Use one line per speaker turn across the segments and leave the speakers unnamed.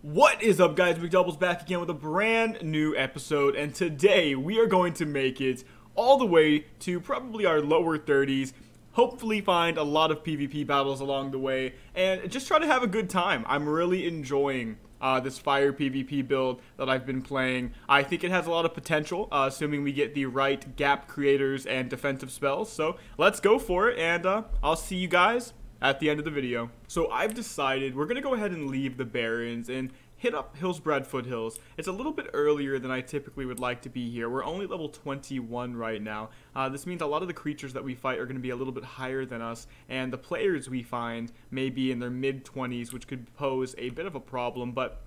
What is up, guys? Mcdoubles back again with a brand new episode, and today we are going to make it all the way to probably our lower 30s, hopefully find a lot of PvP battles along the way, and just try to have a good time. I'm really enjoying this fire PvP build that I've been playing. I think it has a lot of potential, assuming we get the right gap creators and defensive spells, so let's go for it, and I'll see you guys at the end of the video. So I've decided we're going to go ahead and leave the Barrens and hit up Hillsbrad Foothills. It's a little bit earlier than I typically would like to be here. We're only level 21 right now. This means a lot of the creatures that we fight are going to be a little bit higher than us, and the players we find may be in their mid-20s, which could pose a bit of a problem, but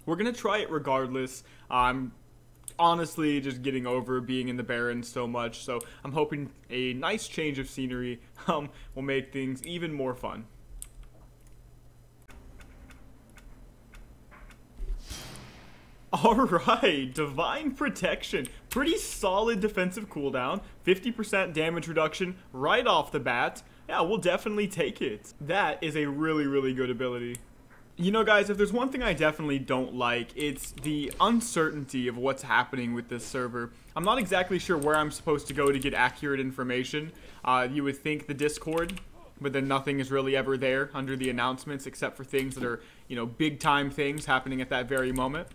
we're going to try it regardless. I'm honestly just getting over being in the Barrens so much, so I'm hoping a nice change of scenery will make things even more fun. Alright, Divine Protection. Pretty solid defensive cooldown, 50% damage reduction right off the bat. Yeah, we'll definitely take it. That is a really, really good ability. You know, guys, if there's one thing I definitely don't like, it's the uncertainty of what's happening with this server. I'm not exactly sure where I'm supposed to go to get accurate information. You would think the Discord, but then nothing is really ever there under the announcements except for things that are, you know, big-time things happening at that very moment.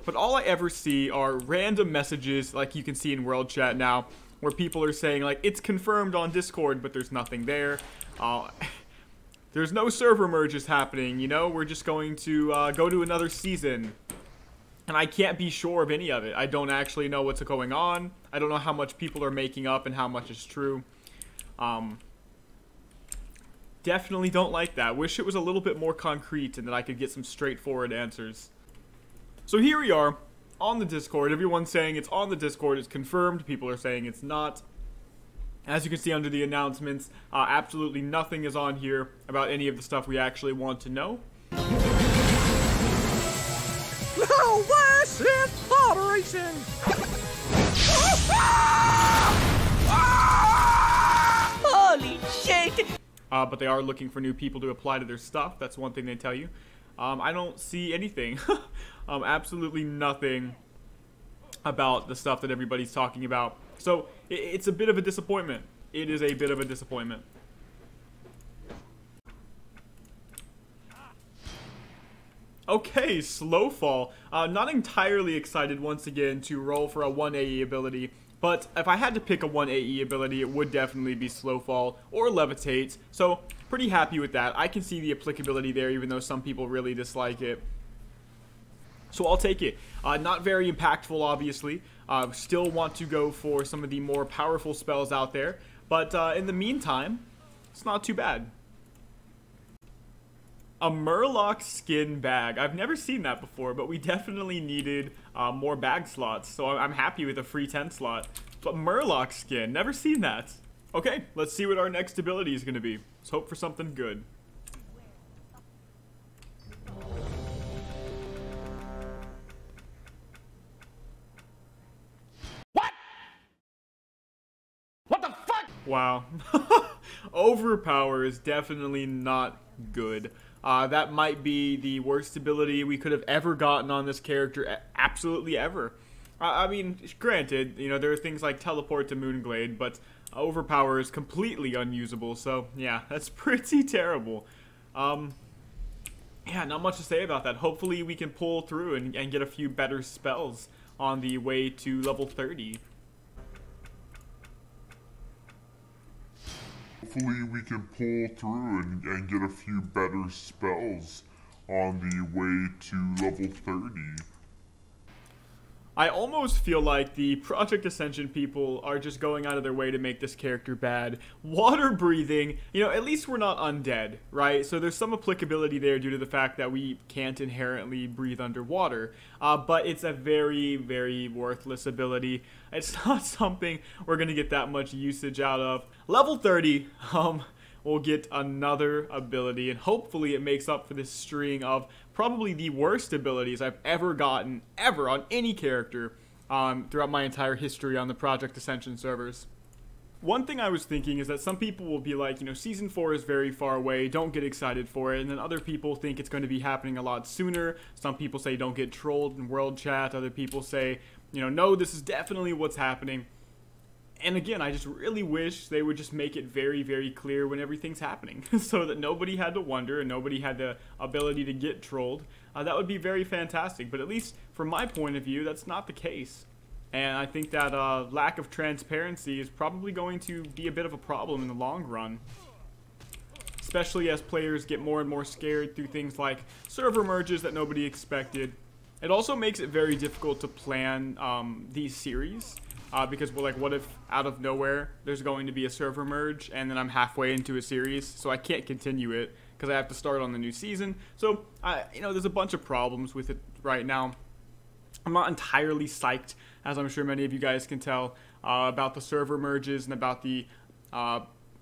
But all I ever see are random messages, like you can see in World Chat now, where people are saying, like, it's confirmed on Discord, but there's nothing there. There's no server merges happening, you know, we're just going to go to another season. And I can't be sure of any of it. I don't actually know what's going on. I don't know how much people are making up and how much is true. Definitely don't like that. Wish it was a little bit more concrete and that I could get some straightforward answers. So here we are on the Discord. Everyone's saying it's on the Discord. It's confirmed. People are saying it's not. As you can see under the announcements, absolutely nothing is on here about any of the stuff we actually want to know.
No worse in moderation! Holy shit!
But they are looking for new people to apply to their stuff. That's one thing they tell you. I don't see anything. Absolutely nothing about the stuff that everybody's talking about. So, it's a bit of a disappointment. It is a bit of a disappointment. Okay, Slowfall. Not entirely excited once again to roll for a 1 AE ability, but if I had to pick a 1 AE ability, it would definitely be Slowfall or Levitate. So, pretty happy with that. I can see the applicability there, even though some people really dislike it. So I'll take it. Not very impactful, obviously. Still want to go for some of the more powerful spells out there. But in the meantime, it's not too bad. A Murloc skin bag. I've never seen that before, but we definitely needed more bag slots. So I'm happy with a free 10 slot. But Murloc skin, never seen that. Okay, let's see what our next ability is going to be. Let's hope for something good. Wow. Overpower is definitely not good. That might be the worst ability we could have ever gotten on this character, absolutely ever. I mean, granted, you know, there are things like Teleport to Moonglade, but Overpower is completely unusable, so yeah, that's pretty terrible. Yeah, not much to say about that. Hopefully we can pull through and get a few better spells on the way to level 30.
Hopefully we can pull through and get a few better spells on the way to level 30.
I almost feel like the Project Ascension people are just going out of their way to make this character bad. Water breathing, you know, at least we're not undead, right? So there's some applicability there due to the fact that we can't inherently breathe underwater. But it's a very, very worthless ability. It's not something we're going to get that much usage out of. Level 30, we'll get another ability, and hopefully it makes up for this string of probably the worst abilities I've ever gotten, ever, on any character throughout my entire history on the Project Ascension servers. One thing I was thinking is that some people will be like, you know, Season 4 is very far away, don't get excited for it, and then other people think it's going to be happening a lot sooner. Some people say don't get trolled in world chat, other people say, you know, no, this is definitely what's happening. And again, I just really wish they would just make it very, very clear when everything's happening so that nobody had to wonder and nobody had the ability to get trolled. That would be very fantastic, but at least from my point of view, that's not the case. And I think that lack of transparency is probably going to be a bit of a problem in the long run. Especially as players get more and more scared through things like server merges that nobody expected. It also makes it very difficult to plan these series. Because, well, like, what if out of nowhere there's going to be a server merge and then I'm halfway into a series, so I can't continue it because I have to start on the new season. So, you know, there's a bunch of problems with it right now. I'm not entirely psyched, as I'm sure many of you guys can tell, about the server merges and about the,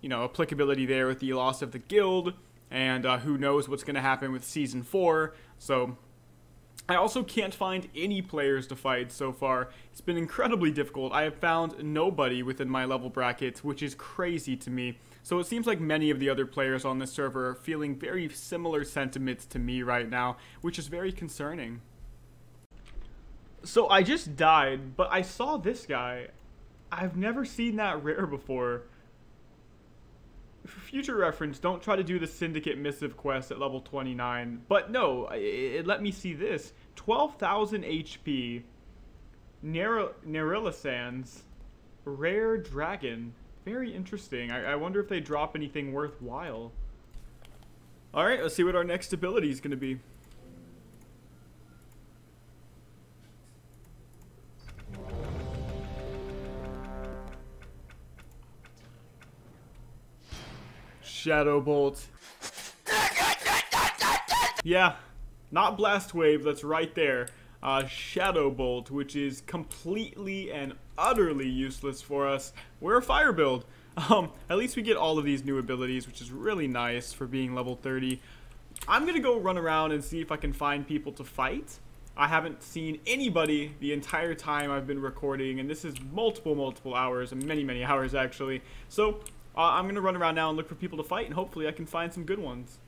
you know, applicability there with the loss of the guild, and who knows what's going to happen with Season 4, so I also can't find any players to fight so far. It's been incredibly difficult. I have found nobody within my level bracket, which is crazy to me. So it seems like many of the other players on this server are feeling very similar sentiments to me right now, which is very concerning. So I just died, but I saw this guy. I've never seen that rare before. For future reference, don't try to do the Syndicate Missive quest at level 29. But no, it let me see this. 12,000 HP. Nerillisands. Rare Dragon. Very interesting. I wonder if they drop anything worthwhile. Alright, let's see what our next ability is going to be. Shadow Bolt. Yeah, not Blast Wave, that's right there. Shadow Bolt, which is completely and utterly useless for us. We're a fire build. At least we get all of these new abilities, which is really nice for being level 30. I'm gonna go run around and see if I can find people to fight. I haven't seen anybody the entire time I've been recording, and this is multiple hours, and many hours actually. So I'm gonna run around now and look for people to fight, and hopefully I can find some good ones.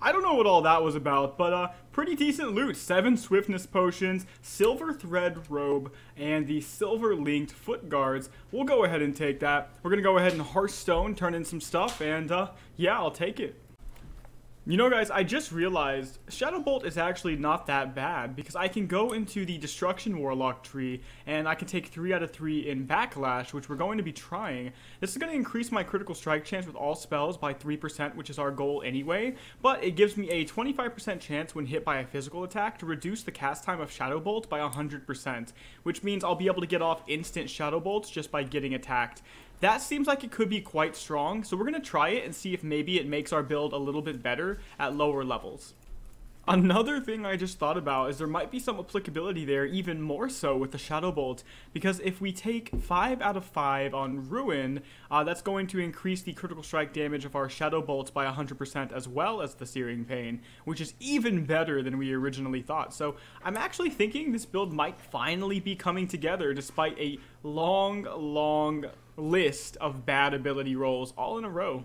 I don't know what all that was about, but pretty decent loot. 7 swiftness potions, silver thread robe, and the silver linked foot guards. We'll go ahead and take that. We're gonna go ahead and Hearthstone, turn in some stuff, and yeah, I'll take it. You know, guys, I just realized Shadow Bolt is actually not that bad because I can go into the Destruction Warlock tree and I can take 3 out of 3 in Backlash, which we're going to be trying. This is going to increase my critical strike chance with all spells by 3%, which is our goal anyway, but it gives me a 25% chance when hit by a physical attack to reduce the cast time of Shadow Bolt by 100%, which means I'll be able to get off instant Shadow Bolts just by getting attacked. That seems like it could be quite strong, so we're going to try it and see if maybe it makes our build a little bit better at lower levels. Another thing I just thought about is there might be some applicability there even more so with the Shadow Bolt, because if we take 5 out of 5 on Ruin, that's going to increase the critical strike damage of our Shadow Bolts by 100% as well as the Searing Pain, which is even better than we originally thought. So I'm actually thinking this build might finally be coming together despite a long list of bad ability rolls all in a row.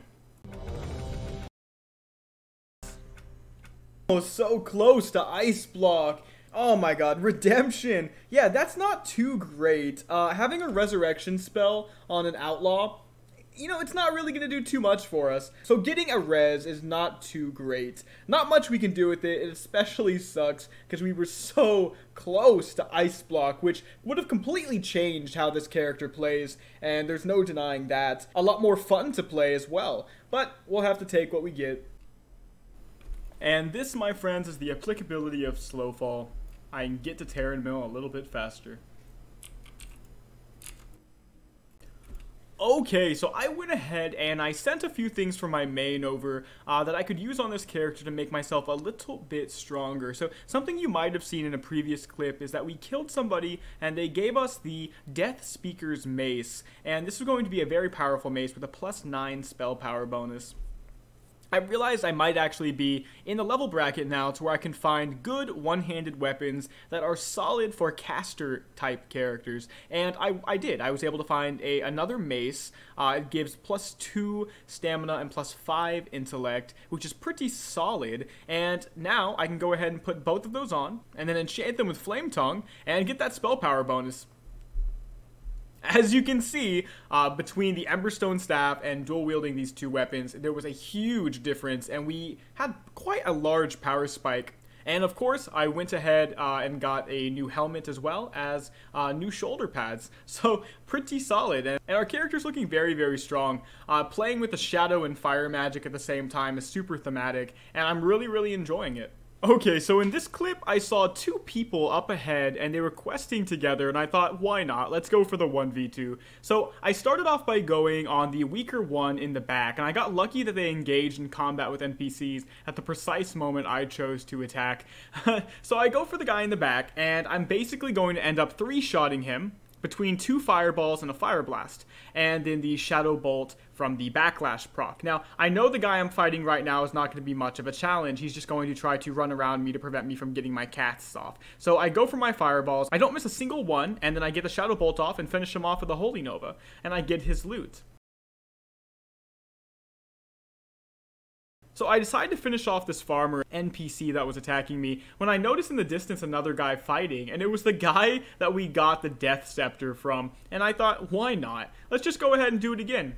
Oh, so close to Ice Block. Oh my god, Redemption. Yeah, that's not too great. Having a Resurrection spell on an Outlaw, you know, it's not really going to do too much for us. So getting a res is not too great. Not much we can do with it. It especially sucks because we were so close to Ice Block, which would have completely changed how this character plays, and there's no denying that. A lot more fun to play as well, but we'll have to take what we get. And this, my friends, is the applicability of Slowfall. I can get to Terran Mill a little bit faster. Okay, so I went ahead and I sent a few things from my main over that I could use on this character to make myself a little bit stronger. So something you might have seen in a previous clip is that we killed somebody and they gave us the Death Speaker's Mace. And this is going to be a very powerful mace with a +9 spell power bonus. I realized I might actually be in the level bracket now to where I can find good one-handed weapons that are solid for caster type characters, and I did. I was able to find another mace. It gives +2 stamina and +5 intellect, which is pretty solid, and now I can go ahead and put both of those on and then enchant them with Flame Tongue and get that spell power bonus. As you can see, between the Emberstone Staff and dual wielding these two weapons, there was a huge difference, and we had quite a large power spike. And of course, I went ahead and got a new helmet as well as new shoulder pads. So pretty solid, and our character's looking very, very strong. Playing with the shadow and fire magic at the same time is super thematic, and I'm really, really enjoying it. Okay, so in this clip, I saw two people up ahead, and they were questing together, and I thought, why not? Let's go for the 1v2. So I started off by going on the weaker one in the back, and I got lucky that they engaged in combat with NPCs at the precise moment I chose to attack. So I go for the guy in the back, and I'm basically going to end up 3-shotting him between 2 fireballs and a Pyroblast, and then the Shadow Bolt from the Backlash proc. Now, I know the guy I'm fighting right now is not going to be much of a challenge. He's just going to try to run around me to prevent me from getting my casts off. So I go for my fireballs, I don't miss a single one, and then I get the Shadow Bolt off and finish him off with a Holy Nova, and I get his loot. So I decided to finish off this farmer NPC that was attacking me when I noticed in the distance another guy fighting, and it was the guy that we got the Death Scepter from, and I thought, why not? Let's just go ahead and do it again.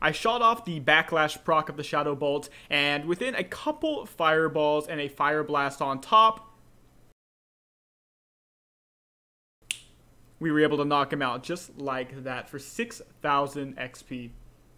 I shot off the Backlash proc of the Shadow Bolt, and within a couple fireballs and a Fire Blast on top, we were able to knock him out just like that for 6,000 XP.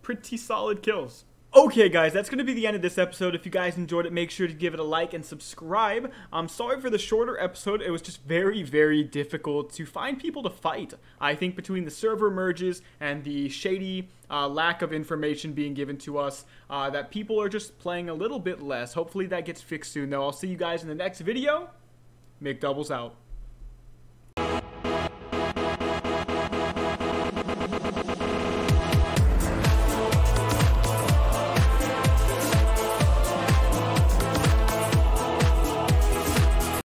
Pretty solid kills. Okay guys, that's going to be the end of this episode. If you guys enjoyed it, make sure to give it a like and subscribe. I'm sorry for the shorter episode. It was just very, very difficult to find people to fight. I think between the server merges and the shady lack of information being given to us, that people are just playing a little bit less. Hopefully that gets fixed soon though. I'll see you guys in the next video. Mcdoubles out.